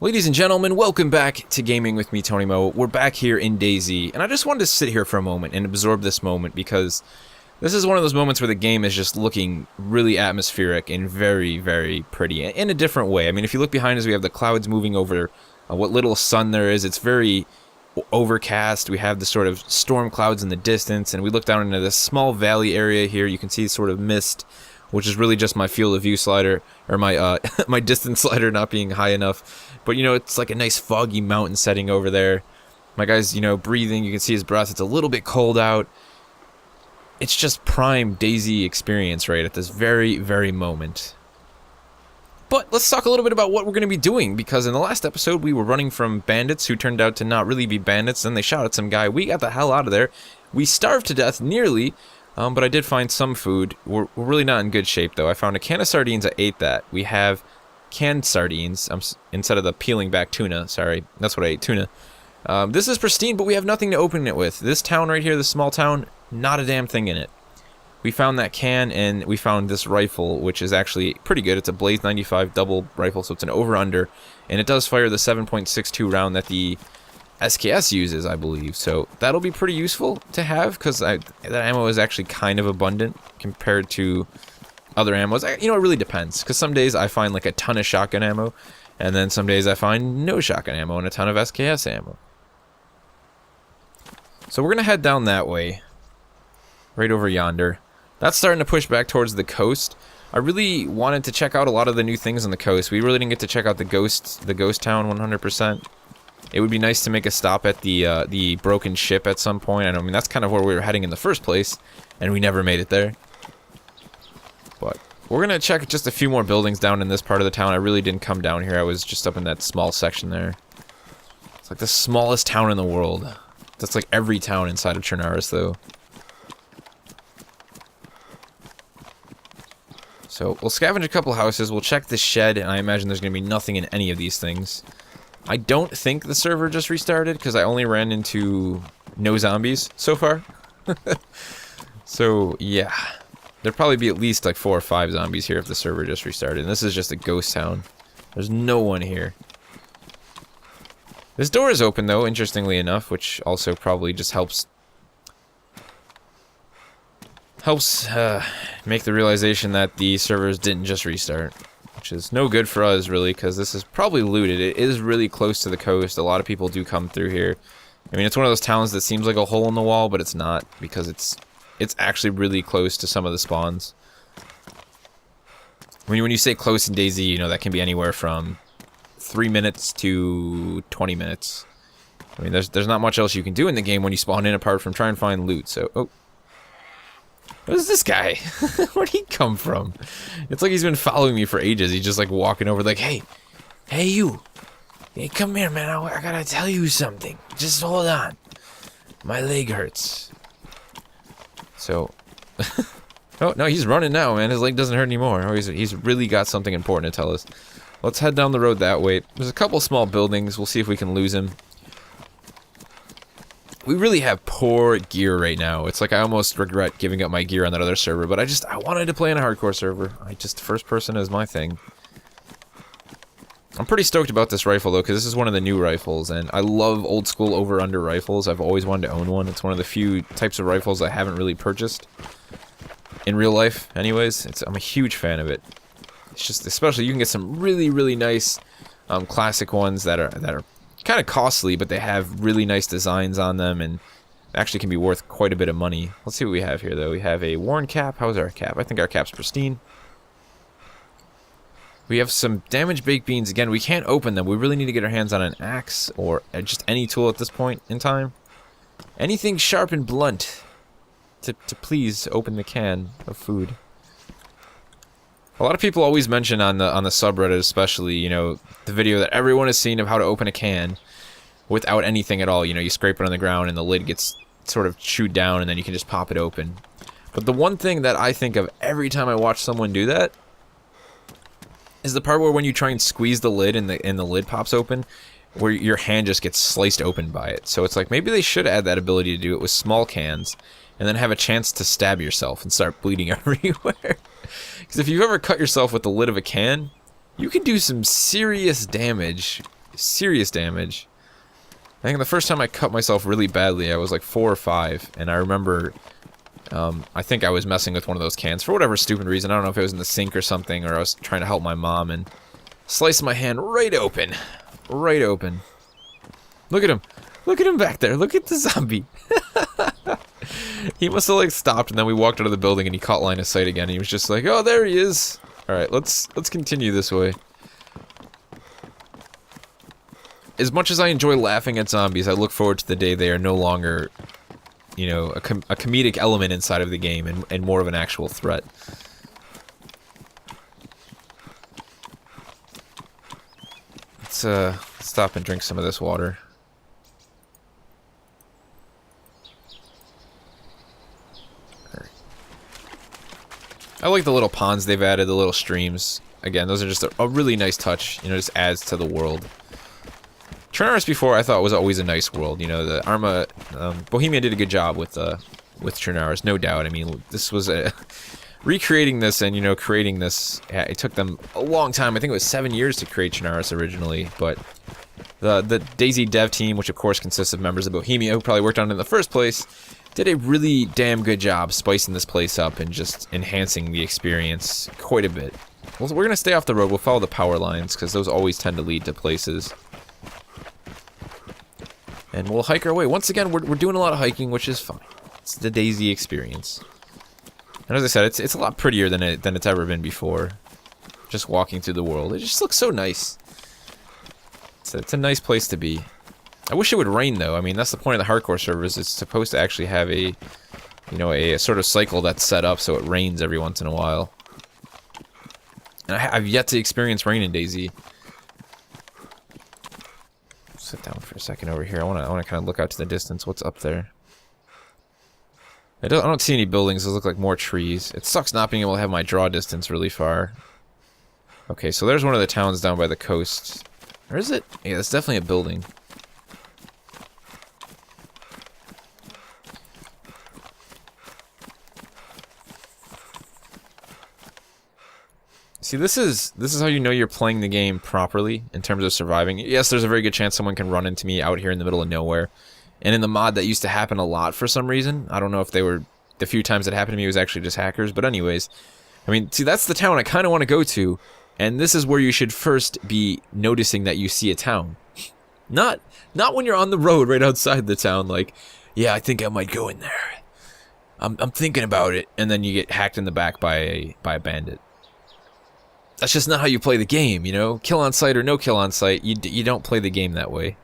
Ladies and gentlemen, welcome back to Gaming with me, Tony Mo. We're back here in DayZ, and I just wanted to sit here for a moment and absorb this moment because this is one of those moments where the game is just looking really atmospheric and very, very pretty in a different way. I mean, if you look behind us, we have the clouds moving over what little sun there is. It's very overcast. We have the sort of storm clouds in the distance, and we look down into this small valley area here. You can see sort of mist, which is really just my field of view slider, or my my distance slider not being high enough. But, you know, it's like a nice foggy mountain setting over there. My guy's, you know, breathing. You can see his breath. It's a little bit cold out. It's just prime DayZ experience right at this very, very moment. But let's talk a little bit about what we're going to be doing, because in the last episode we were running from bandits who turned out to not really be bandits. Then they shot at some guy. We got the hell out of there. We starved to death, nearly. But I did find some food. We're really not in good shape, though. I found a can of sardines. I ate that. We have canned sardines instead of the peeling back tuna. Sorry, that's what I ate, tuna. This is pristine, but we have nothing to open it with. This town right here, this small town, not a damn thing in it. We found that can, and we found this rifle, which is actually pretty good. It's a Blaze 95 double rifle, so it's an over-under, and it does fire the 7.62 round that the SKS uses, I believe. So that'll be pretty useful to have, because that ammo is actually kind of abundant compared to other ammos. You know, it really depends, because some days I find like a ton of shotgun ammo, and then some days I find no shotgun ammo and a ton of SKS ammo. So we're gonna head down that way, right over yonder. That's starting to push back towards the coast. I really wanted to check out a lot of the new things on the coast. We really didn't get to check out the ghost town 100%. It would be nice to make a stop at the broken ship at some point. I mean, that's kind of where we were heading in the first place, and we never made it there. But we're gonna check just a few more buildings down in this part of the town. I really didn't come down here. I was just up in that small section there. It's like the smallest town in the world. That's like every town inside of Chernaris, though. So we'll scavenge a couple houses. We'll check the shed, and I imagine there's gonna be nothing in any of these things. I don't think the server just restarted, because I only ran into no zombies so far. So, yeah. There'd probably be at least like 4 or 5 zombies here if the server just restarted. And this is just a ghost town. There's no one here. This door is open, though, interestingly enough, which also probably just helps make the realization that the servers didn't just restart. Which is no good for us, really, because this is probably looted. It is really close to the coast. A lot of people do come through here. I mean, it's one of those towns that seems like a hole in the wall, but it's not, because it's actually really close to some of the spawns. When you say close in DayZ, you know, that can be anywhere from 3 minutes to 20 minutes. I mean, there's not much else you can do in the game when you spawn in apart from try and find loot, so... Oh. What is this guy? Where'd he come from? It's like he's been following me for ages. He's just like walking over like, hey you. Hey, come here, man. I gotta tell you something. Just hold on. My leg hurts. So, oh, no, he's running now, man. His leg doesn't hurt anymore. Oh, he's really got something important to tell us. Let's head down the road that way. There's a couple small buildings. We'll see if we can lose him. We really have poor gear right now. It's like I almost regret giving up my gear on that other server, but I wanted to play on a hardcore server. First person is my thing. I'm pretty stoked about this rifle, though, because this is one of the new rifles, and I love old school over-under rifles. I've always wanted to own one. It's one of the few types of rifles I haven't really purchased in real life, anyways. I'm a huge fan of it. It's just, especially, you can get some really, really nice classic ones that are kind of costly, but they have really nice designs on them, and actually can be worth quite a bit of money. Let's see what we have here, though. We have a worn cap. How's our cap? I think our cap's pristine. We have some damaged baked beans. Again, we can't open them. We really need to get our hands on an axe or just any tool at this point in time. Anything sharp and blunt to please open the can of food. A lot of people always mention on the subreddit, especially, you know, the video that everyone has seen of how to open a can without anything at all. You know, you scrape it on the ground and the lid gets sort of chewed down, and then you can just pop it open. But the one thing that I think of every time I watch someone do that is the part where when you try and squeeze the lid and the lid pops open, where your hand just gets sliced open by it. So it's like maybe they should add that ability to do it with small cans, and then have a chance to stab yourself and start bleeding everywhere. Because if you've ever cut yourself with the lid of a can, you can do some serious damage serious damage. I think the first time I cut myself really badly, I was like 4 or 5, and I remember, I think I was messing with one of those cans for whatever stupid reason. I don't know if it was in the sink or something, or I was trying to help my mom, and sliced my hand right open. Right open. Look at him. Look at him back there. Look at the zombie. He must have like stopped, and then we walked out of the building, and he caught line of sight again. And he was just like, "Oh, there he is." All right, let's continue this way. As much as I enjoy laughing at zombies, I look forward to the day they are no longer, you know, a comedic element inside of the game, and more of an actual threat. Let's stop and drink some of this water. I like the little ponds they've added, the little streams. Again, those are just a really nice touch. You know, just adds to the world. Chernarus before I thought was always a nice world. You know, the Arma, Bohemia did a good job with Chernarus, no doubt. I mean, this was recreating this and, you know, creating this. It took them a long time. I think it was 7 years to create Chernarus originally, but the DayZ dev team, which of course consists of members of Bohemia who probably worked on it in the first place, did a really damn good job spicing this place up and just enhancing the experience quite a bit. Well, we're gonna stay off the road. We'll follow the power lines because those always tend to lead to places. And we'll hike our way. Once again, we're doing a lot of hiking, which is fine. It's the DayZ experience. And as I said, it's a lot prettier than it's ever been before. Just walking through the world, it just looks so nice. It's a nice place to be. I wish it would rain though. I mean, that's the point of the hardcore servers. It's supposed to actually have a, you know, a sort of cycle that's set up so it rains every once in a while. And I've yet to experience rain in DayZ. Sit down for a second over here. I want to kind of look out to the distance. What's up there? I don't see any buildings. Those look like more trees. It sucks not being able to have my draw distance really far. Okay, so there's one of the towns down by the coast. Or is it? Yeah, that's definitely a building. See, this is how you know you're playing the game properly in terms of surviving. Yes, there's a very good chance someone can run into me out here in the middle of nowhere. And in the mod, that used to happen a lot for some reason. I don't know if they were... The few times it happened to me, it was actually just hackers. But anyways, I mean, see, that's the town I kind of want to go to. And this is where you should first be noticing that you see a town. Not when you're on the road right outside the town, like, yeah, I think I might go in there. I'm thinking about it. And then you get hacked in the back by a bandit. That's just not how you play the game, you know? Kill on sight or no kill on sight, you don't play the game that way.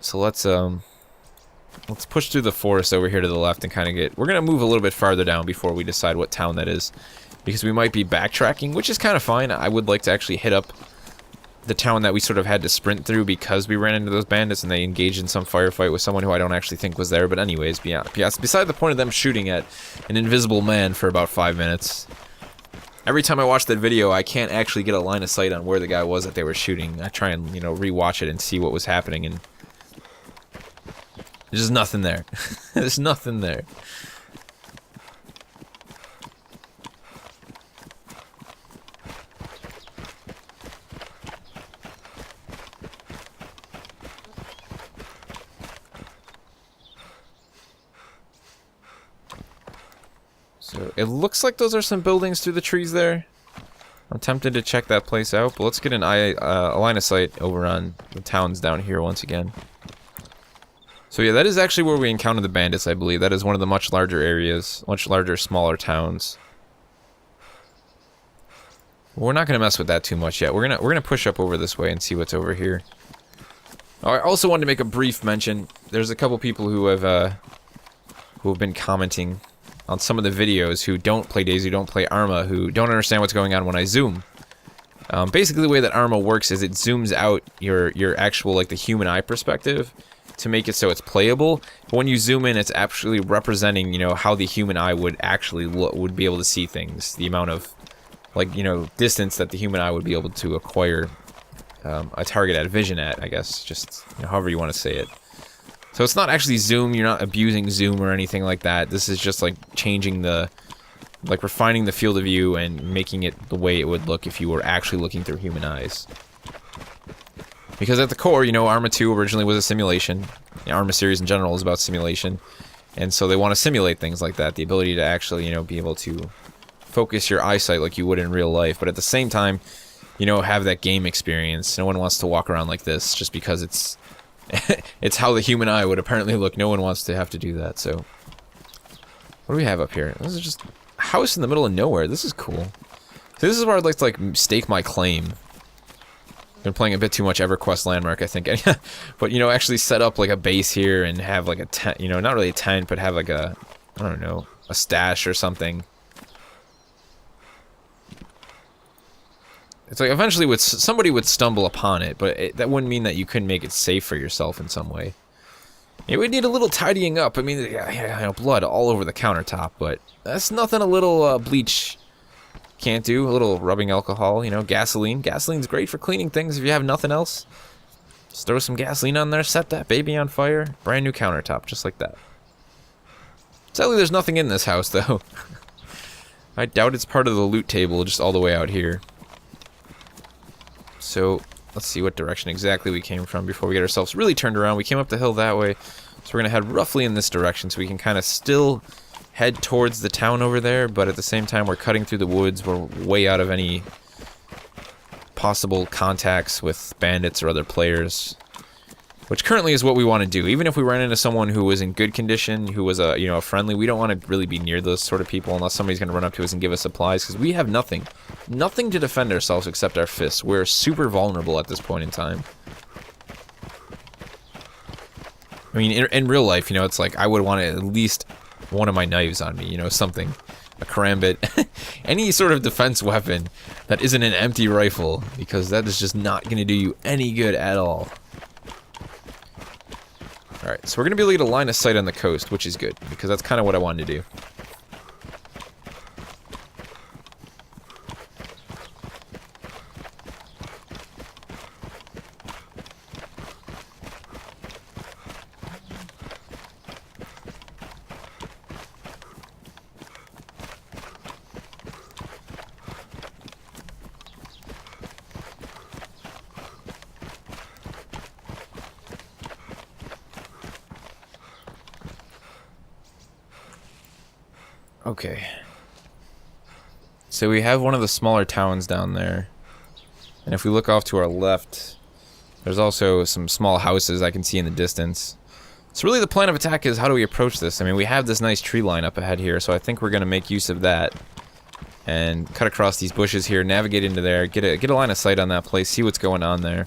So let's push through the forest over here to the left and kind of get... We're going to move a little bit farther down before we decide what town that is. Because we might be backtracking, which is kind of fine. I would like to actually hit up the town that we sort of had to sprint through because we ran into those bandits and they engaged in some firefight with someone who I don't actually think was there. But anyways, beside the point of them shooting at an invisible man for about 5 minutes... Every time I watch that video, I can't actually get a line of sight on where the guy was that they were shooting. I try and, you know, rewatch it and see what was happening, and there's just nothing there. There's nothing there. So it looks like those are some buildings through the trees there. I'm tempted to check that place out, but let's get a line of sight over on the towns down here once again. So yeah, that is actually where we encountered the bandits, I believe. That is one of the much larger areas, much larger, smaller towns. We're not going to mess with that too much yet. We're gonna push up over this way and see what's over here. I also wanted to make a brief mention. There's a couple people who have been commenting on some of the videos who don't play DayZ, who don't play Arma, who don't understand what's going on when I zoom. Basically, the way that Arma works is it zooms out your actual, like, the human eye perspective to make it so it's playable. But when you zoom in, it's actually representing, you know, how the human eye would actually would be able to see things. The amount of, like, you know, distance that the human eye would be able to acquire a target at vision at, I guess. Just, you know, however you want to say it. So it's not actually zoom, you're not abusing zoom or anything like that. This is just like changing the, like refining the field of view and making it the way it would look if you were actually looking through human eyes. Because at the core, you know, Arma 2 originally was a simulation. The Arma series in general is about simulation. And so they want to simulate things like that. The ability to actually, you know, be able to focus your eyesight like you would in real life. But at the same time, you know, have that game experience. No one wants to walk around like this just because it's it's how the human eye would apparently look. No one wants to have to do that, so... What do we have up here? This is just a house in the middle of nowhere. This is cool. So this is where I'd like to, like, stake my claim. Been playing a bit too much EverQuest Landmark, I think. But, you know, actually set up, like, a base here and have, like, a tent, you know, not really a tent, but have, like, a, I don't know, a stash or something. It's like eventually somebody would stumble upon it, but that wouldn't mean that you couldn't make it safe for yourself in some way. It would need a little tidying up. I mean, you know, blood all over the countertop, but that's nothing a little bleach can't do. A little rubbing alcohol, you know, gasoline. Gasoline's great for cleaning things if you have nothing else. Just throw some gasoline on there, set that baby on fire. Brand new countertop, just like that. Sadly, there's nothing in this house, though. I doubt it's part of the loot table, just all the way out here. So, let's see what direction exactly we came from before we get ourselves really turned around. We came up the hill that way, so we're going to head roughly in this direction so we can kind of still head towards the town over there, but at the same time we're cutting through the woods. We're way out of any possible contacts with bandits or other players, which currently is what we want to do. Even if we ran into someone who was in good condition, who was a, you know, a friendly, we don't want to really be near those sort of people unless somebody's going to run up to us and give us supplies, because we have nothing to defend ourselves except our fists. We're super vulnerable at this point in time. I mean, in real life, you know, it's like I would want at least one of my knives on me, you know, something, a karambit, any sort of defense weapon that isn't an empty rifle, because that is just not going to do you any good at all. Alright, so we're going to be able to get a line of sight on the coast, which is good, because that's kind of what I wanted to do. Okay. So we have one of the smaller towns down there. And if we look off to our left, there's also some small houses I can see in the distance. So really the plan of attack is, how do we approach this? I mean, we have this nice tree line up ahead here, so I think we're going to make use of that. And cut across these bushes here, navigate into there, get a line of sight on that place, see what's going on there.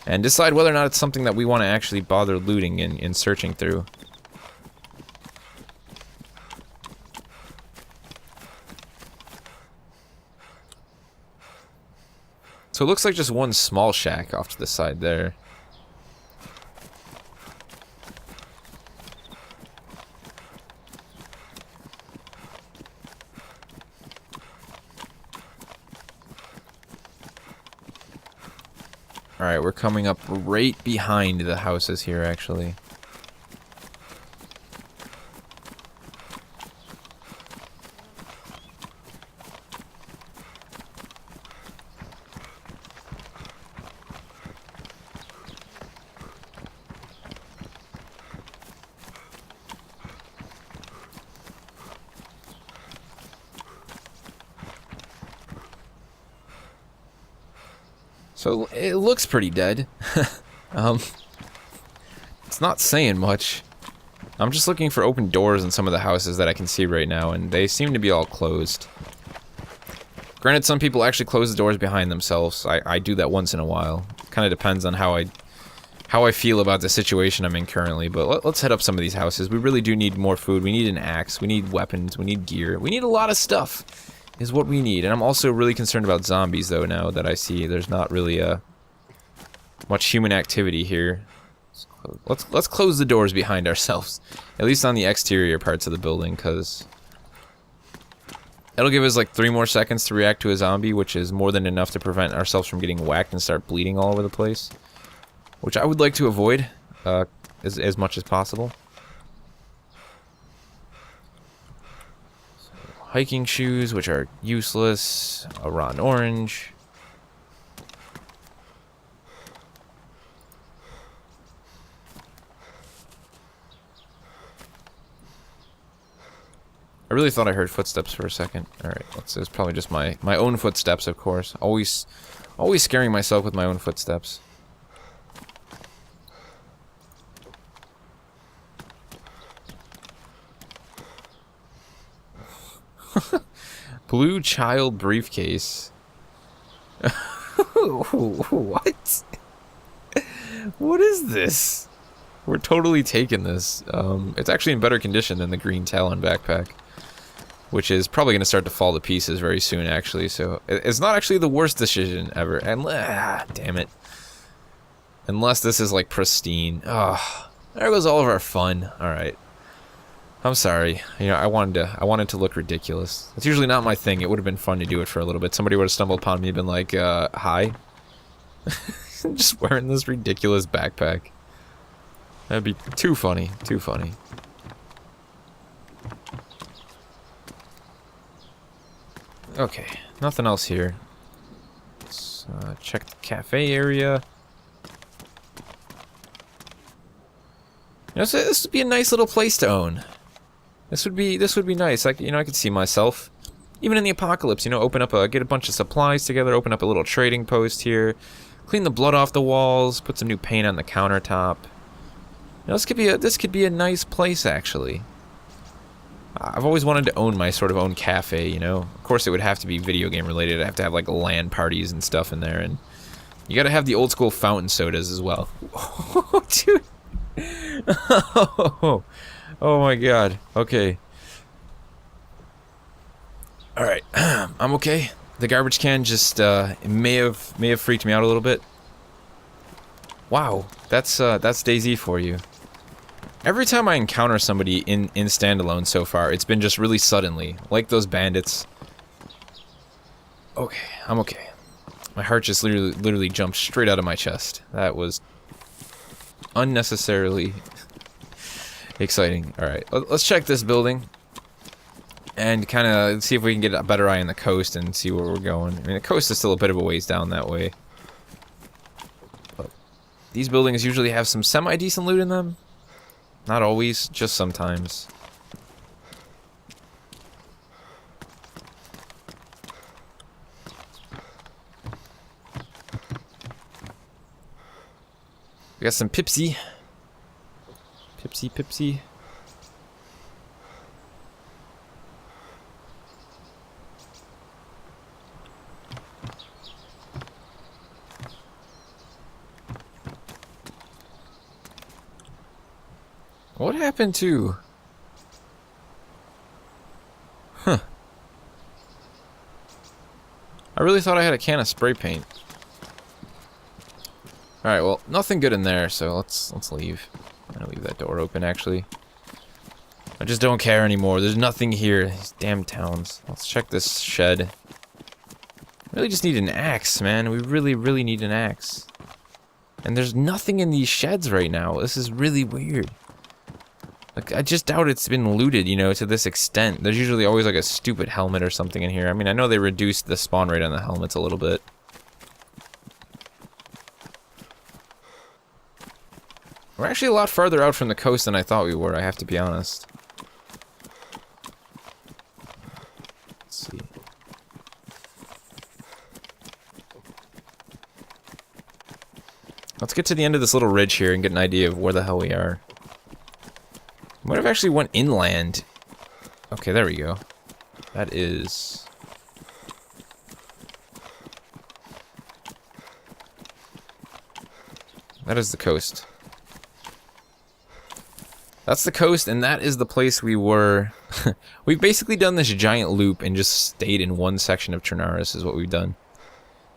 And decide whether or not it's something that we want to actually bother looting and searching through. So it looks like just one small shack off to the side there. Alright, we're coming up right behind the houses here, actually. So it looks pretty dead. It's not saying much. I'm just looking for open doors in some of the houses that I can see right now, and they seem to be all closed. Granted, some people actually close the doors behind themselves. I do that once in a while. Kind of depends on how I feel about the situation I'm in currently, but let's head up some of these houses. We really do need more food. We need an axe. We need weapons. We need gear. We need a lot of stuff. Is what we need. And I'm also really concerned about zombies, though, now that I see there's not really much human activity here. Let's close the doors behind ourselves, at least on the exterior parts of the building, because it'll give us like 3 more seconds to react to a zombie, which is more than enough to prevent ourselves from getting whacked and start bleeding all over the place, which I would like to avoid as much as possible. Hiking shoes, which are useless. A rotten orange. really thought I heard footsteps for a second. Alright, it's probably just my own footsteps, of course. Always scaring myself with my own footsteps. Blue child briefcase. What? What is this? We're totally taking this. It's actually in better condition than the green Talon backpack, which is probably going to start to fall to pieces very soon, actually. So it's not actually the worst decision ever. And damn it. Unless this is like pristine. Oh, there goes all of our fun. All right. I'm sorry. You know, I wanted to look ridiculous. It's usually not my thing. It would have been fun to do it for a little bit. Somebody would have stumbled upon me and been like, hi. Just wearing this ridiculous backpack. That'd be too funny. Too funny. Okay. Nothing else here. Let's check the cafe area. You know, so this would be a nice little place to own. This would be nice. Like, you know, I could see myself, even in the apocalypse, you know, open up get a bunch of supplies together, open up a little trading post here, clean the blood off the walls, put some new paint on the countertop. You know, this could be a nice place, actually. I've always wanted to own my sort of own cafe, you know. Of course, it would have to be video game related. I'd have to have like LAN parties and stuff in there, and you got to have the old school fountain sodas as well. Oh, dude. Oh my god. Okay. Alright. I'm okay. The garbage can just may have freaked me out a little bit. Wow. That's DayZ for you. Every time I encounter somebody in Standalone so far, it's been just really suddenly. Like those bandits. Okay. I'm okay. My heart just literally jumped straight out of my chest. That was unnecessarily exciting. Alright, let's check this building and kind of see if we can get a better eye on the coast and see where we're going. I mean, the coast is still a bit of a ways down that way. But these buildings usually have some semi-decent loot in them. Not always, just sometimes. We got some Pipsy. Pipsy. What happened to... Huh. I really thought I had a can of spray paint. Alright, well, nothing good in there, so let's leave. I'm gonna leave that door open, actually. I just don't care anymore. There's nothing here. These damn towns. Let's check this shed. Really just need an axe, man. We really need an axe. And there's nothing in these sheds right now. This is really weird. Like, I just doubt it's been looted, you know, to this extent. There's usually always like a stupid helmet or something in here. I mean, I know they reduced the spawn rate on the helmets a little bit. We're actually a lot farther out from the coast than I thought we were, I have to be honest. Let's see. Let's get to the end of this little ridge here and get an idea of where the hell we are. Might have actually went inland. Okay, there we go. That is... that is the coast. That's the coast, and that is the place we were. We've basically done this giant loop and just stayed in one section of Trinaris is what we've done.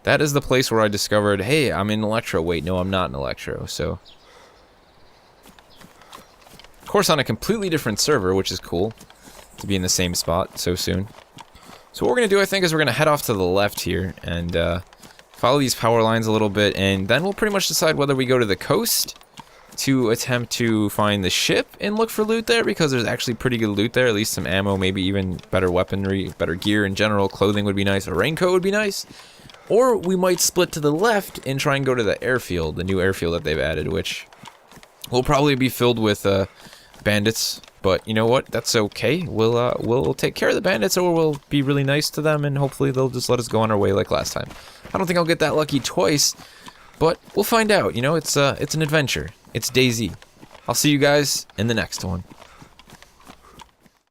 That is the place where I discovered, hey, I'm in Electro. Wait, no, I'm not in Electro, so... Of course, on a completely different server, which is cool, to be in the same spot so soon. So what we're going to do, I think, is we're going to head off to the left here and follow these power lines a little bit, and then we'll pretty much decide whether we go to the coast to attempt to find the ship and look for loot there, because there's actually pretty good loot there, at least some ammo, maybe even better weaponry, better gear in general, clothing would be nice, a raincoat would be nice. Or we might split to the left and try and go to the airfield, the new airfield that they've added, which will probably be filled with bandits, But you know what? That's okay. We'll take care of the bandits, or we'll be really nice to them, and hopefully they'll just let us go on our way like last time. I don't think I'll get that lucky twice, but we'll find out. You know, it's an adventure. It's DayZ. I'll see you guys in the next one.